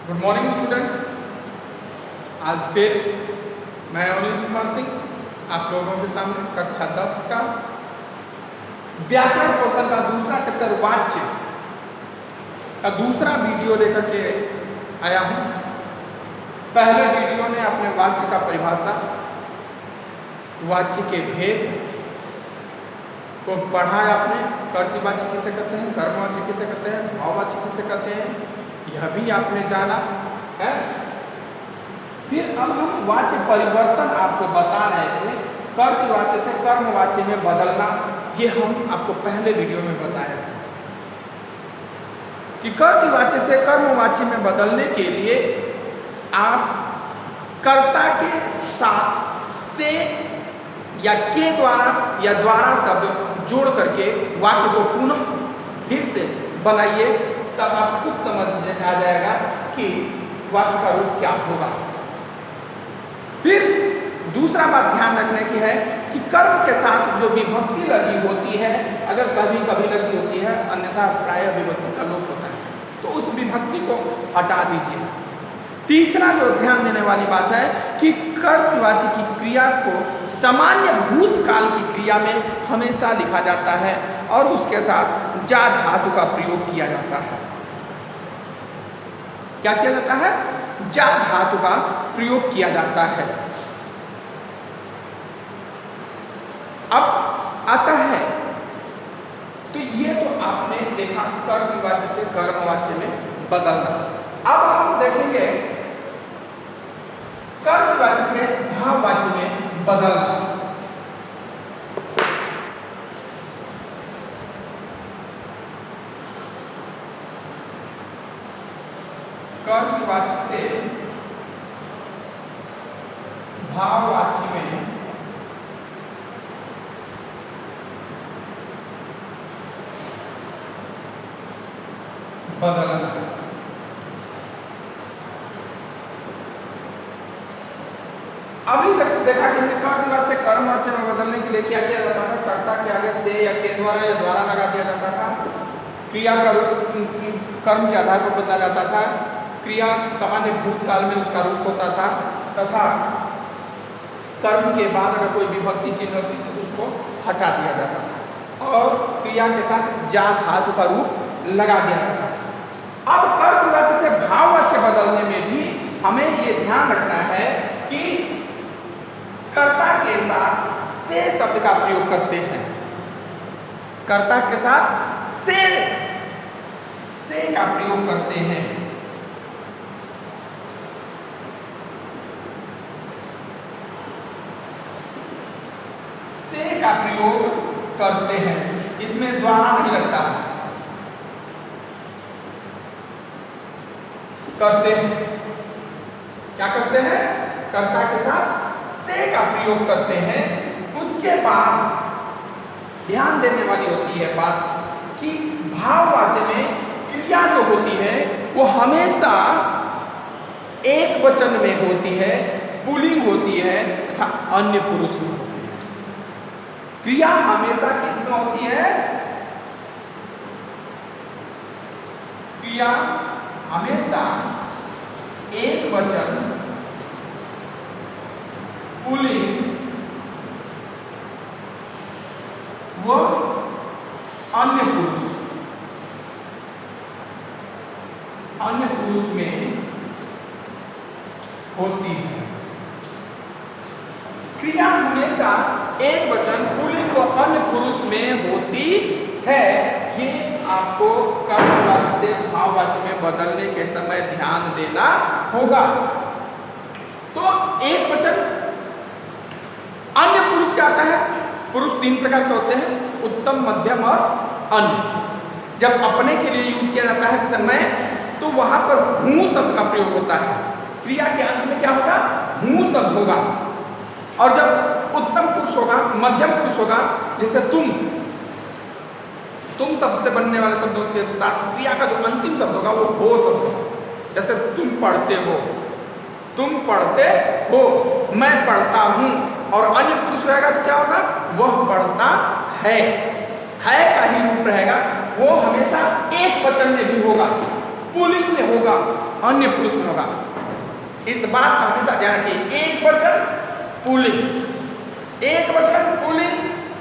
Good morning students. आज फिर मैं अवनीश कुमार सिंह आप लोगों के सामने कक्षा 10 का व्याकरण कौशल का दूसरा चैप्टर वाच्य का दूसरा वीडियो लेकर के आया हूँ। पहले वीडियो में अपने वाच्य का परिभाषा, वाच्य के भेद को पढ़ा आपने। कर्तृवाच्य किसे कहते हैं, कर्मवाच्य किसे कहते हैं, भाववाच्य किसे कहते हैं, यह भी आपने जाना है। फिर अब हम वाच्य परिवर्तन आपको बता रहे थे, कर्तृवाच्य से कर्मवाच्य में बदलना। ये हम आपको पहले वीडियो में बताए थे कि कर्तृवाच्य से कर्मवाच्य में बदलने के लिए आप कर्ता के साथ से या के द्वारा या द्वारा शब्द जोड़ करके वाक्य को पुनः फिर से बनाइए, तब आप खुद समझ आ जाएगा कि वाक्य का रूप क्या होगा। फिर दूसरा बात ध्यान रखने की है कि कर्म के साथ जो विभक्ति लगी होती है, अगर कभी कभी लगी होती है, अन्यथा प्रायः विभक्ति का लोप होता है, तो उस विभक्ति को हटा दीजिए। तीसरा जो ध्यान देने वाली बात है कि कर्तृवाच्य की क्रिया को सामान्य भूतकाल की क्रिया में हमेशा लिखा जाता है और उसके साथ जा धातु का प्रयोग किया जाता है। क्या किया जाता है? जा धातु का प्रयोग किया जाता है। अब आता है, तो ये तो आपने देखा कर्तृवाच्य से कर्मवाच्य में बदलना। अब हम देखेंगे कर्तृवाच्य से भाववाच्य में बदलना। कर्तृवाच्य से भाववाच्य में बदलना। अभी तक देखा कि हमने कर्तृवाच्य से कर्मवाच्य में बदलने के लिए क्या किया जाता था? कर्ता के आगे से या के द्वारा या द्वारा लगा दिया जाता था। क्रिया का रूप कर्म के आधार पर बदला जाता था। क्रिया सामान्य भूतकाल में उसका रूप होता था, तथा कर्म के बाद अगर कोई विभक्ति चिन्ह होती तो उसको हटा दिया जाता था और क्रिया के साथ जा धातु का रूप लगा दिया जाता था। अब कर्तृवाच्य से भाववाच्य बदलने में भी हमें ये ध्यान रखना है कि कर्ता के साथ से शब्द का प्रयोग करते हैं। कर्ता के साथ से का प्रयोग करते हैं। से का प्रयोग करते हैं, इसमें द्वारा नहीं लगता, करते हैं। क्या करते हैं? कर्ता के साथ से का प्रयोग करते हैं। उसके बाद ध्यान देने वाली होती है बात कि भाववाच्य में क्रिया जो होती है वो हमेशा एक वचन में होती है, पुल्लिंग होती है तथा अन्य पुरुष में होती है। क्रिया हमेशा किसमें होती है? क्रिया हमेशा एक वचन, पुल्लिंग व अन्य पुरुष में होती है। क्रिया हमेशा एक वचन, पुल्लिंग व अन्य पुरुष में होती है। ये आपको कर्तृवाच्य से भाववाच्य में बदलने के समय ध्यान देना होगा। तो एक वचन अन्य पुरुष क्या आता है? पुरुष तीन प्रकार के होते हैं, उत्तम, मध्यम और अन्य। जब अपने के लिए यूज किया जाता है जैसे मैं, तो वहां पर हूं शब्द का प्रयोग होता है। क्रिया के अंत में क्या होगा? हूं शब्द होगा। और जब उत्तम पुरुष होगा, मध्यम पुरुष होगा, जैसे तुम शब्द से बनने वाले शब्दों के साथ क्रिया का जो अंतिम शब्द होगा वो हो शब्द होगा। जैसे तुम पढ़ते हो, तुम पढ़ते हो, मैं पढ़ता हूं। और अन्य पुरुष रहेगा तो क्या होगा? वह पढ़ता है का ही रूप रहेगा। वो हमेशा एक वचन में भी होगा, पुल्लिंग में होगा, अन्य पुरुष में होगा। इस बात का हमेशा ध्यान रखिए। एक वचन पुल्लिंग, एक वचन पुल्लिंग,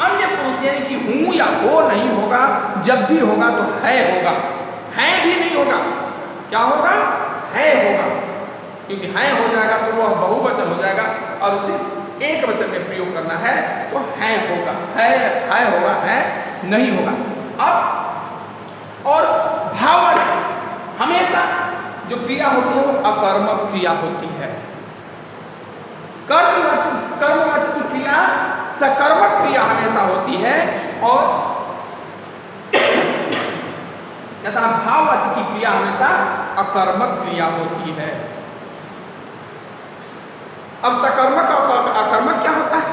अन्य पुरुष यानी कि हूं या हो नहीं होगा। जब भी होगा तो है होगा, है भी नहीं होगा, क्या होगा? है होगा, क्योंकि है हो जाएगा तो वह बहुवचन हो जाएगा। अब सिर्फ एक वचन में प्रयोग करना है तो है होगा, है होगा, है नहीं होगा। अब और भाववाचक हमेशा जो क्रिया होती है वो अकर्मक क्रिया होती है। कर्मवाचक की क्रिया सकर्मक क्रिया हमेशा होती है और तथा भाववाचक की क्रिया हमेशा अकर्मक क्रिया होती है। अब सकर्मक और अकर्मक क्या होता है?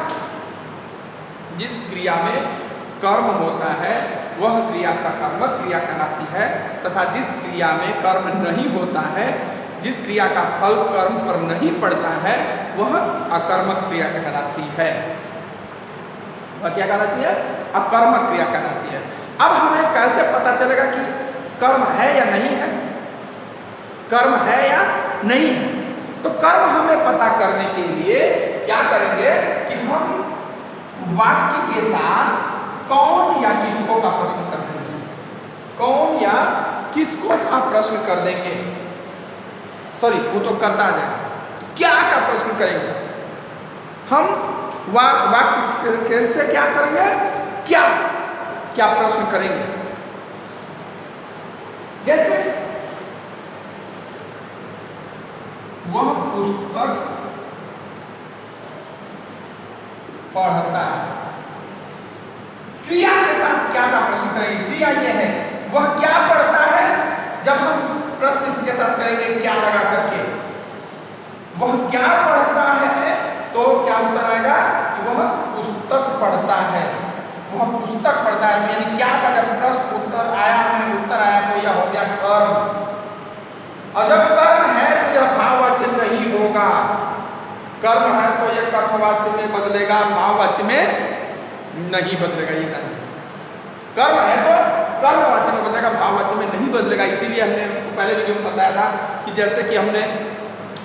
जिस क्रिया में कर्म होता है वह क्रिया सकर्मक क्रिया कहलाती है, तथा जिस क्रिया में कर्म नहीं होता है, जिस क्रिया का फल कर्म पर नहीं पड़ता है, वह अकर्मक क्रिया कहलाती है। वह क्या कहलाती है? अकर्मक क्रिया कहलाती है। अब हमें कैसे पता चलेगा कि कर्म है या नहीं है? कर्म है या नहीं है? तो कर्म हमें पता करने के लिए क्या करेंगे कि हम वाक्य के साथ कौन या किसको का प्रश्न कर देंगे। कौन या किसको का प्रश्न कर देंगे, सॉरी वो तो करता आ जाएगा, क्या का प्रश्न करेंगे हम। वाक्य से क्या करेंगे? क्या क्या प्रश्न करेंगे। जैसे वह पुस्तक पढ़ता है, क्रिया के साथ क्या का प्रश्न करेंगे? क्रिया यह है वह क्या पढ़ता है। जब हम प्रश्न इसके साथ करेंगे क्या लगा करके, वह क्या पढ़ता है, तो क्या उत्तर आएगा कि वह पुस्तक पढ़ता है। वह पुस्तक पढ़ता है, यानी क्या का जब प्रश्न उत्तर आया, उत्तर आया तो यह हो गया कर्म। और जब कर्म है तो यह भाववाच्य नहीं होगा। कर्म है तो यह कर्मवाच्य में बदलेगा, भाववाच्य में नहीं बदलेगा। ये जानिए, कर्म है तो कर्मवाच्य में बदलेगा, भाववाच्य में नहीं बदलेगा। इसीलिए हमने पहले वीडियो में बताया था कि जैसे कि हमने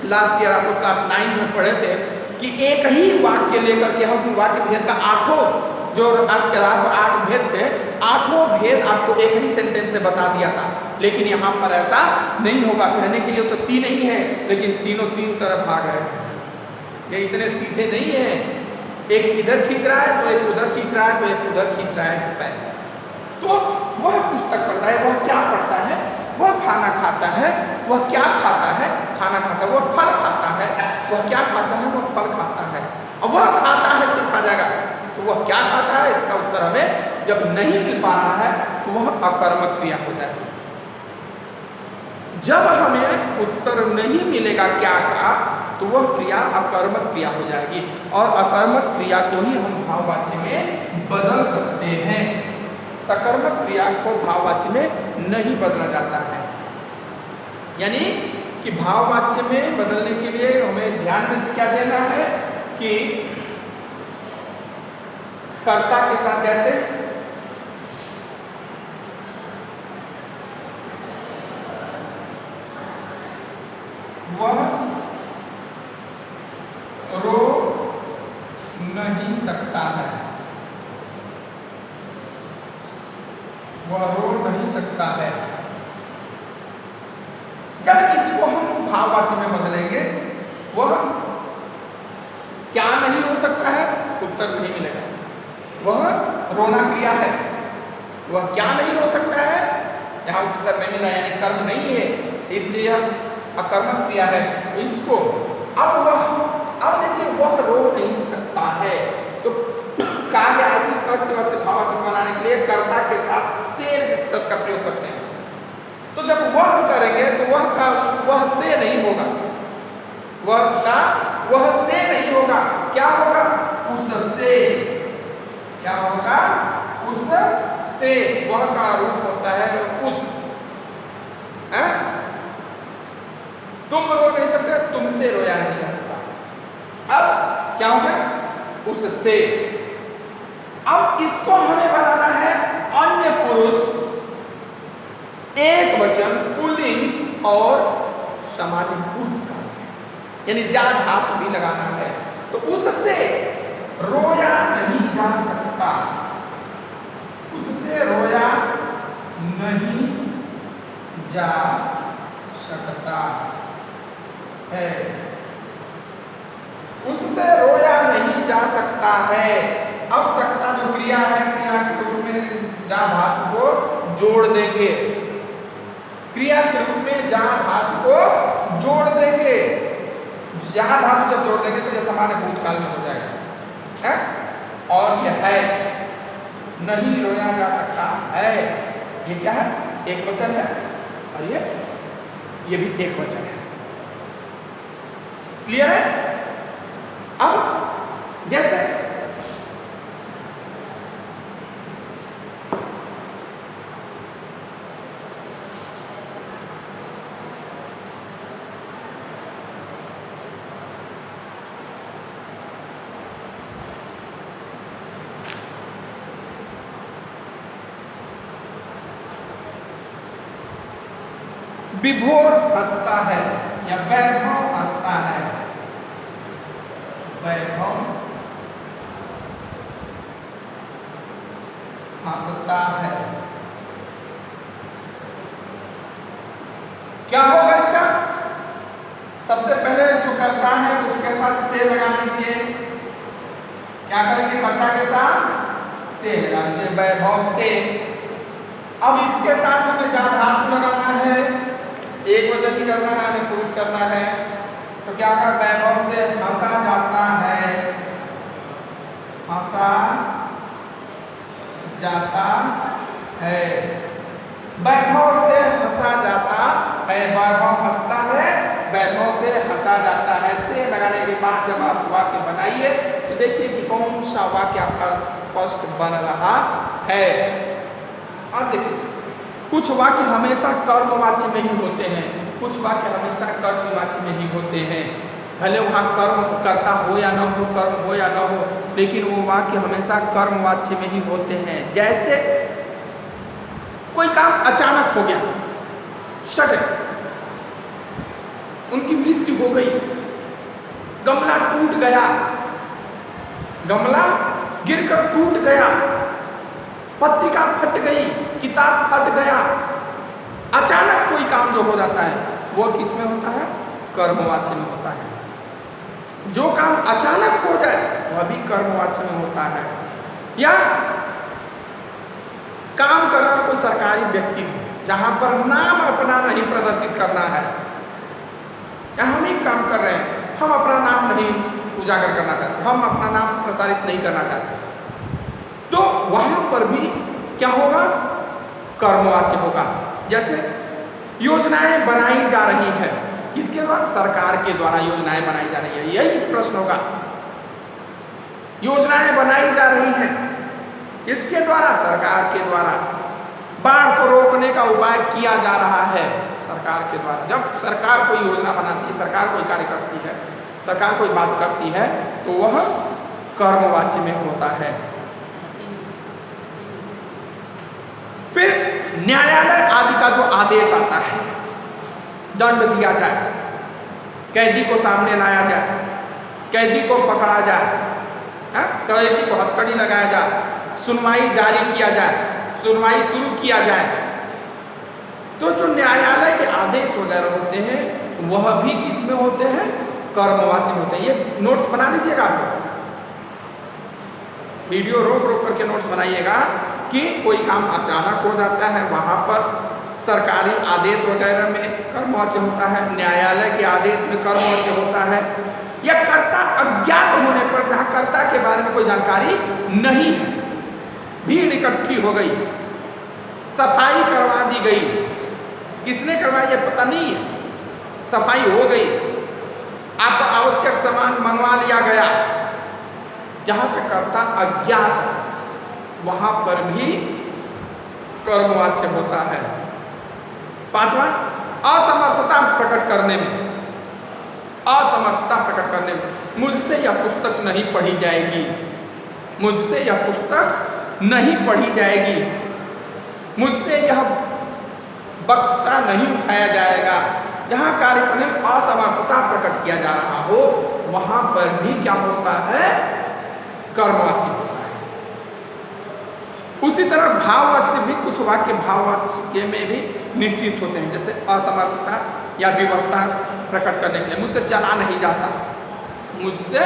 लास्ट ईयर आप लोग क्लास 9 में पढ़े थे कि एक ही वाक्य लेकर के हम वाक्य भेद का 8 जो अर्थ के आधार पर 8 भेद थे, 8 भेद आपको एक ही सेंटेंस से बता दिया था। लेकिन यहाँ पर ऐसा नहीं होगा। कहने के लिए तो 3 ही है, लेकिन तीनों 3 तरफ भाग रहे हैं। ये इतने सीधे नहीं है, एक इधर खींच रहा है तो एक उधर खींच रहा है तो एक उधर खींच रहा है पैर। तो वह पुस्तक पढ़ता है, वह क्या पढ़ता है? वह खाना खाता है। वह क्या खाता है? खाना खाता है। वह फल खाता है। वह क्या खाता है? वह फल खाता है। और वह खाता है सिर्फ आ जाएगा, तो वह क्या खाता है इसका उत्तर हमें जब नहीं मिल पा रहा है तो वह अकर्मक क्रिया हो जाएगी। जब हमें उत्तर नहीं मिलेगा क्या का, तो वह क्रिया अकर्मक क्रिया हो जाएगी। और अकर्मक क्रिया को ही हम भाववाच्य में बदल सकते हैं। सकर्मक क्रिया को भाववाच्य में नहीं बदला जाता है। यानी कि भाववाच्य में बदलने के लिए हमें ध्यान में क्या देना है कि कर्ता के साथ जैसे वह रो नहीं सकता है, वह रो नहीं सकता है। जब इसको हम भाववाच्य में बदलेंगे, वह क्या नहीं हो सकता है, उत्तर नहीं मिलेगा। वह रोना क्रिया है, वह क्या नहीं हो सकता है, यहाँ उत्तर नहीं मिला, यानी कर्म नहीं है, इसलिए यह अकर्मक क्रिया है। इसको अब देखिए वह रो नहीं सकता है, तो कहा गया है कि कर्तव्य से भाववाचक बनाने के लिए कर्ता के साथ से शब्द का प्रयोग करते हैं। तो जब वह करेंगे तो वह से नहीं होगा, वह से नहीं होगा। क्या होगा? उससे। क्या होगा? उससे। वह का रूप होता है उस। तुम रो नहीं सकते, तुमसे रोया नहीं जा सकता। अब क्या हो गया? उससे। अब इसको हमें बनाना है अन्य पुरुष, एक वचन, पुल्लिंग और समानीभूत काल में, यानी जा धातु भी लगाना है। तो उससे रोया नहीं जा सकता, उससे रोया नहीं जा सकता है, उससे रोया नहीं जा सकता है। अब सकता जो क्रिया है, क्रिया के रूप में जा धातु को जोड़ देंगे, क्रिया के रूप में जा धातु को जोड़ देंगे। जा धातु जब जोड़ देंगे तो यह सामान्य भूतकाल में हो जाएगा है? और यह है नहीं रोया जा सकता है, ये क्या है? एक वचन है, और ये भी एक वचन है। क्लियर है? अब जैसे विभोर हंसता है या वैभव हंसता है, वैभव हंसता है, क्या होगा इसका? सबसे पहले जो करता है उसके साथ से लगा लीजिए। क्या करेंगे? कर्ता के साथ से लगा लीजिए, वैभव से। अब इसके साथ हमें जा धातु लगाना है, एक वचन ही करना है, नहीं पुरुष करना है। तो क्या होगा? वैभव से हंसा जाता है, हंसा जाता है, वैभव से हंसा जाता है, वैभव हंसता है, वैभव से हंसा जाता है। से लगाने के बाद जब आप वाक्य बनाइए तो देखिए कि कौन सा वाक्य आपका स्पष्ट बन रहा है। अब देखिए कुछ वाक्य हमेशा कर्मवाच्य में ही होते हैं, कुछ वाक्य हमेशा कर्तवाच्य में ही होते हैं। भले वहाँ कर्म करता हो या न हो, कर्म हो या न हो, लेकिन वो वाक्य हमेशा कर्मवाच्य में ही होते हैं। जैसे कोई काम अचानक हो गया, सडन उनकी मृत्यु हो गई, गमला टूट गया, गमला गिरकर टूट गया, पत्रिका फट गई, किताब फट गया, अचानक कोई काम जो हो जाता है वो किस में होता है? कर्मवाच्य में होता है। जो काम अचानक हो जाए वह भी कर्मवाच्य में होता है। या काम करना कोई सरकारी व्यक्ति हो जहां पर नाम अपना नहीं प्रदर्शित करना है, क्या हम ही काम कर रहे हैं, हम अपना नाम नहीं उजागर करना चाहते, हम अपना नाम प्रसारित नहीं करना चाहते, तो वहां पर भी क्या होगा? कर्मवाच्य होगा। जैसे योजनाएं बनाई जा रही है, किसके द्वारा? सरकार के द्वारा योजनाएं बनाई जा रही है, यही प्रश्न होगा। योजनाएं बनाई जा रही हैं किसके द्वारा? सरकार के द्वारा। बाढ़ को रोकने का उपाय किया जा रहा है सरकार के द्वारा। जब सरकार कोई योजना बनाती है, सरकार कोई कार्य करती है, सरकार कोई बात करती है, तो वह कर्मवाच्य में होता है। फिर न्यायालय आदि का जो आदेश आता है, दंड दिया जाए, कैदी को सामने लाया जाए, कैदी को पकड़ा जाए, कैदी को हथकड़ी लगाया जाए, सुनवाई जारी किया जाए, सुनवाई शुरू किया जाए, तो जो न्यायालय के आदेश वगैरह होते हैं वह भी किस में होते हैं? कर्मवाच्य में होते हैं। ये नोट्स बना लीजिएगा, आप लोग वीडियो रोक रोक करके नोट्स बनाइएगा कि कोई काम अचानक हो जाता है, वहाँ पर सरकारी आदेश वगैरह में कर्मवाच्य होता है, न्यायालय के आदेश में कर्मवाच्य होता है, या कर्ता अज्ञात होने पर, जहाँ कर्ता के बारे में कोई जानकारी नहीं है, भीड़ इकट्ठी हो गई, सफाई करवा दी गई, किसने करवाई ये पता नहीं है, सफाई हो गई, आप आवश्यक सामान मंगवा लिया गया, जहाँ पे कर्ता अज्ञात, वहाँ पर भी कर्मवाच्य होता है। पांचवा, असमर्थता प्रकट करने में, असमर्थता प्रकट करने में, मुझसे यह पुस्तक नहीं पढ़ी जाएगी, मुझसे यह पुस्तक नहीं पढ़ी जाएगी, मुझसे यह बक्सा नहीं उठाया जाएगा। जहाँ कार्य करने में असमर्थता प्रकट किया जा रहा हो वहाँ पर भी क्या होता है, कर्मवाची होता है। उसी तरह भाववाच्य भी कुछ वाक्य भाववाच्य में भी निश्चित होते हैं, जैसे असमर्थता या विवशता प्रकट करने के लिए, मुझसे चला नहीं जाता, मुझसे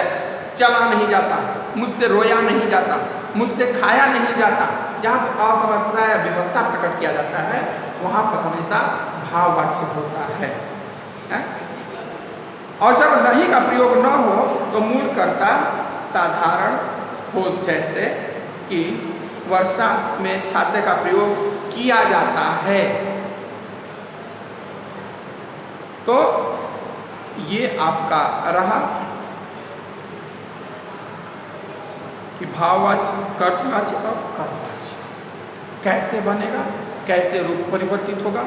चला नहीं जाता, मुझसे रोया नहीं जाता, मुझसे खाया नहीं जाता। जहाँ पर असमर्थता या विवशता प्रकट किया जाता है वहाँ पर हमेशा भाववाच्य होता है। और जब नहीं का प्रयोग न हो तो मूल कर्ता साधारण हो, जैसे कि वर्षा में छाते का प्रयोग किया जाता है। तो ये आपका रहा कि भाववाच्य, कर्तवाच्य और कर्मवाच्य कैसे बनेगा, कैसे रूप परिवर्तित होगा,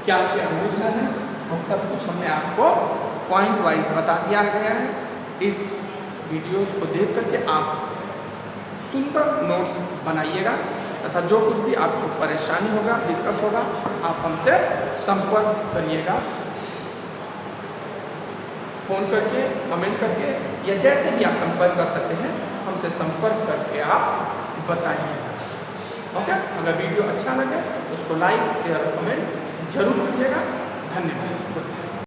क्या क्या रूल्स हैं, और सब कुछ हमने आपको पॉइंट वाइज बता दिया गया है। इस वीडियोस को देख करके आप सुंदर नोट्स बनाइएगा तथा जो कुछ भी आपको परेशानी होगा, दिक्कत होगा, आप हमसे संपर्क करिएगा, फ़ोन करके, कमेंट करके, या जैसे भी आप संपर्क कर सकते हैं हमसे संपर्क करके आप बताइएगा। ओके, अगर वीडियो अच्छा लगे तो उसको लाइक, शेयर और कमेंट जरूर करिएगा। धन्यवाद।